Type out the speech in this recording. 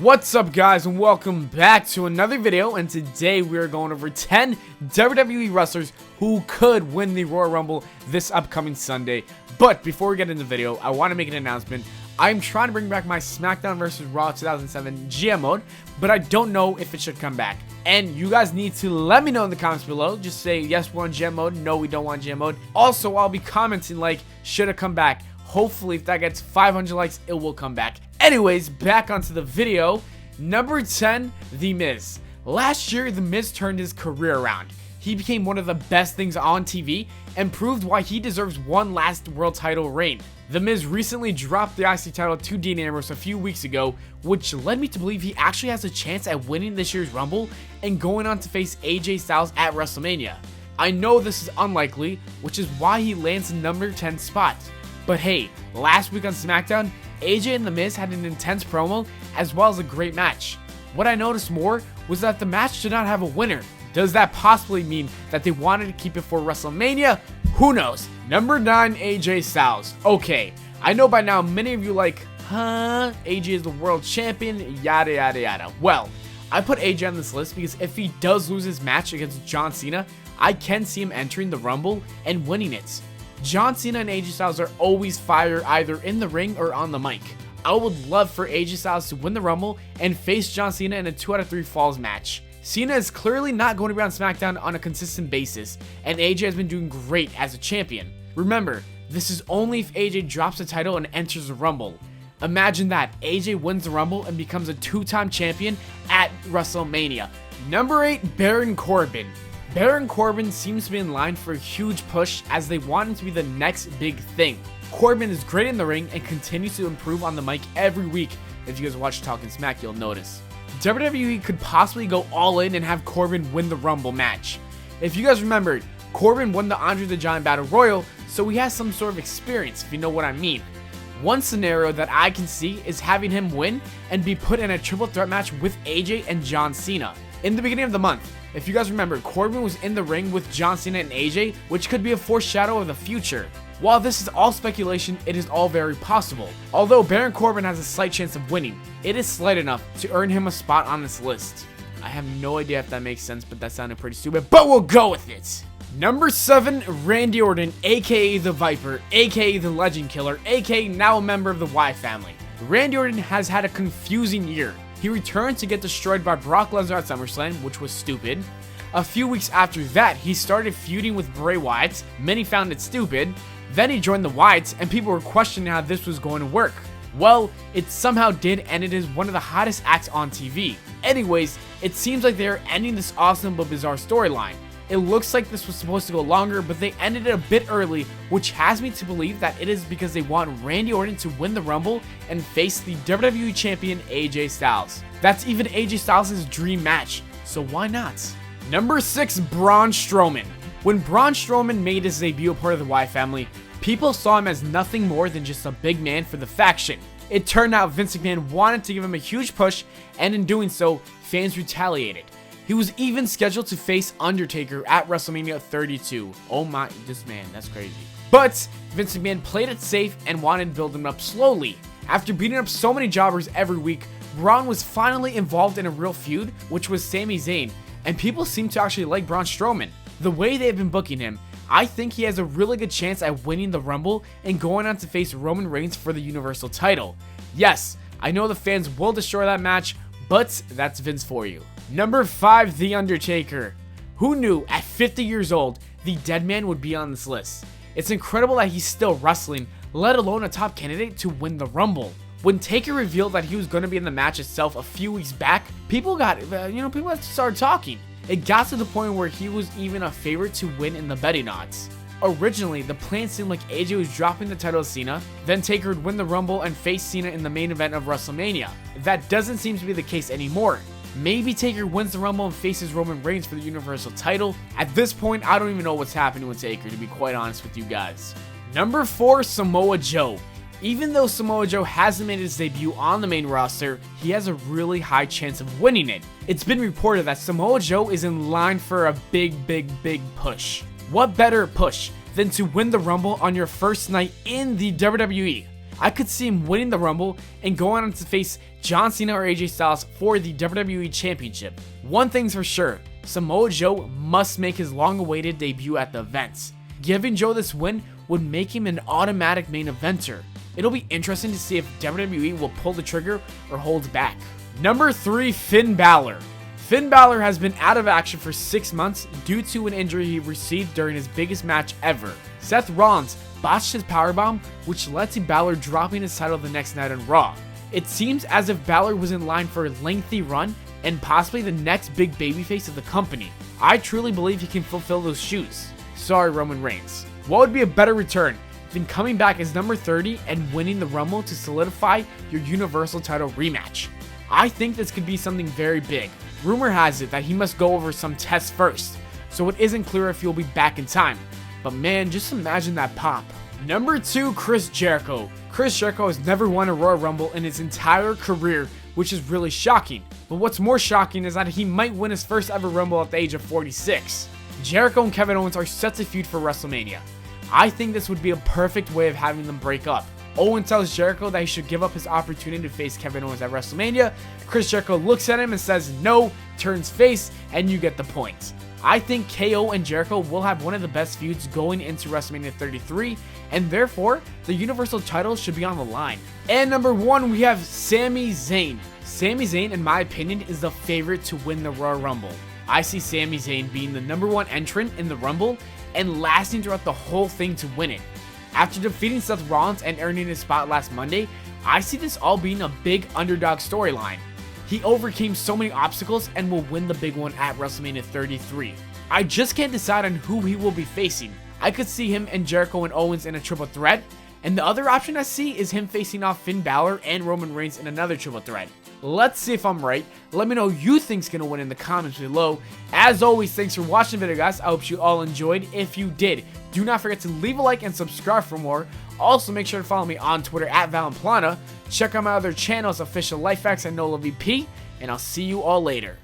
What's up, guys, and welcome back to another video. And today we are going over 10 WWE wrestlers who could win the Royal Rumble this upcoming Sunday. But before we get into the video, I want to make an announcement. I'm trying to bring back my SmackDown vs. Raw 2007 GM mode, but I don't know if it should come back. And you guys need to let me know in the comments below. Just say yes, we want GM mode, no, we don't want GM mode. Also, I'll be commenting like, should it come back? Hopefully, if that gets 500 likes, it will come back. Anyways, back onto the video. Number 10, The Miz. Last year, The Miz turned his career around. He became one of the best things on TV and proved why he deserves one last world title reign. The Miz recently dropped the IC title to Dean Ambrose a few weeks ago, which led me to believe he actually has a chance at winning this year's Rumble and going on to face AJ Styles at WrestleMania. I know this is unlikely, which is why he lands the number 10 spot. But hey, last week on SmackDown, AJ and The Miz had an intense promo as well as a great match. What I noticed more was that the match did not have a winner. Does that possibly mean that they wanted to keep it for WrestleMania? Who knows? Number 9, AJ Styles. Okay, I know by now many of you like, AJ is the world champion, yada yada yada. Well, I put AJ on this list because if he does lose his match against John Cena, I can see him entering the Rumble and winning it. John Cena and AJ Styles are always fire either in the ring or on the mic. I would love for AJ Styles to win the Rumble and face John Cena in a 2 out of 3 falls match. Cena is clearly not going to be on SmackDown on a consistent basis, and AJ has been doing great as a champion. Remember, this is only if AJ drops the title and enters the Rumble. Imagine that, AJ wins the Rumble and becomes a 2-time champion at WrestleMania. Number 8, Baron Corbin. Baron Corbin seems to be in line for a huge push as they want him to be the next big thing. Corbin is great in the ring and continues to improve on the mic every week. If you guys watch Talking Smack, you'll notice. WWE could possibly go all in and have Corbin win the Rumble match. If you guys remembered, Corbin won the Andre the Giant Battle Royal, so he has some sort of experience, if you know what I mean. One scenario that I can see is having him win and be put in a triple threat match with AJ and John Cena. In the beginning of the month, if you guys remember, Corbin was in the ring with John Cena and AJ, which could be a foreshadow of the future. While this is all speculation, it is all very possible. Although Baron Corbin has a slight chance of winning, it is slight enough to earn him a spot on this list. I have no idea if that makes sense, but that sounded pretty stupid, but we'll go with it. Number 7, Randy Orton, aka The Viper, aka The Legend Killer, aka now a member of the Wyatt family. Randy Orton has had a confusing year. He returned to get destroyed by Brock Lesnar at SummerSlam, which was stupid. A few weeks after that, he started feuding with Bray Wyatt. Many found it stupid. Then he joined the Wyatts, and people were questioning how this was going to work. Well, it somehow did, and it is one of the hottest acts on TV. Anyways, it seems like they are ending this awesome but bizarre storyline. It looks like this was supposed to go longer, but they ended it a bit early, which has me to believe that it is because they want Randy Orton to win the Rumble and face the WWE Champion AJ Styles. That's even AJ Styles' dream match, so why not? Number 6, Braun Strowman. When Braun Strowman made his debut as part of the Wyatt family, people saw him as nothing more than just a big man for the faction. It turned out Vince McMahon wanted to give him a huge push, and in doing so, fans retaliated. He was even scheduled to face Undertaker at WrestleMania 32. Oh my, this man, that's crazy. But Vince McMahon played it safe and wanted to build him up slowly. After beating up so many jobbers every week, Braun was finally involved in a real feud, which was Sami Zayn, and people seem to actually like Braun Strowman. The way they've been booking him, I think he has a really good chance at winning the Rumble and going on to face Roman Reigns for the Universal title. Yes, I know the fans will destroy that match, but that's Vince for you. Number 5, The Undertaker. Who knew at 50 years old, the dead man would be on this list? It's incredible that he's still wrestling, let alone a top candidate to win the Rumble. When Taker revealed that he was going to be in the match itself a few weeks back, people started talking. It got to the point where he was even a favorite to win in the betting odds. Originally, the plan seemed like AJ was dropping the title to Cena, then Taker would win the Rumble and face Cena in the main event of WrestleMania. That doesn't seem to be the case anymore. Maybe Taker wins the Rumble and faces Roman Reigns for the Universal title. At this point, I don't even know what's happening with Taker, to be quite honest with you guys. Number 4, Samoa Joe. Even though Samoa Joe hasn't made his debut on the main roster, he has a really high chance of winning it. It's been reported that Samoa Joe is in line for a big push. What better push than to win the Rumble on your first night in the WWE? I could see him winning the Rumble and going on to face John Cena or AJ Styles for the WWE Championship. One thing's for sure, Samoa Joe must make his long-awaited debut at the events. Giving Joe this win would make him an automatic main eventer. It'll be interesting to see if WWE will pull the trigger or hold back. Number 3, Finn Balor. Finn Balor has been out of action for 6 months due to an injury he received during his biggest match ever. Seth Rollins botched his powerbomb, which led to Balor dropping his title the next night on Raw. It seems as if Balor was in line for a lengthy run and possibly the next big babyface of the company. I truly believe he can fulfill those shoes. Sorry, Roman Reigns. What would be a better return than coming back as number 30 and winning the Rumble to solidify your Universal title rematch? I think this could be something very big. Rumor has it that he must go over some tests first, so it isn't clear if he'll be back in time. But man, just imagine that pop. Number 2, Chris Jericho. Chris Jericho has never won a Royal Rumble in his entire career, which is really shocking. But what's more shocking is that he might win his first ever Rumble at the age of 46. Jericho and Kevin Owens are set to feud for WrestleMania. I think this would be a perfect way of having them break up. Owen tells Jericho that he should give up his opportunity to face Kevin Owens at WrestleMania. Chris Jericho looks at him and says no, turns face, and you get the point. I think KO and Jericho will have one of the best feuds going into WrestleMania 33, and therefore, the Universal title should be on the line. And number 1, we have Sami Zayn. Sami Zayn, in my opinion, is the favorite to win the Royal Rumble. I see Sami Zayn being the number 1 entrant in the Rumble and lasting throughout the whole thing to win it. After defeating Seth Rollins and earning his spot last Monday, I see this all being a big underdog storyline. He overcame so many obstacles and will win the big one at WrestleMania 33. I just can't decide on who he will be facing. I could see him and Jericho and Owens in a triple threat, and the other option I see is him facing off Finn Balor and Roman Reigns in another triple threat. Let's see if I'm right. Let me know who you think's gonna win in the comments below. As always, thanks for watching the video, guys. I hope you all enjoyed. If you did, do not forget to leave a like and subscribe for more. Also, make sure to follow me on Twitter at Valenplana. Check out my other channels, Official Life Hacks and NOLA VP, and I'll see you all later.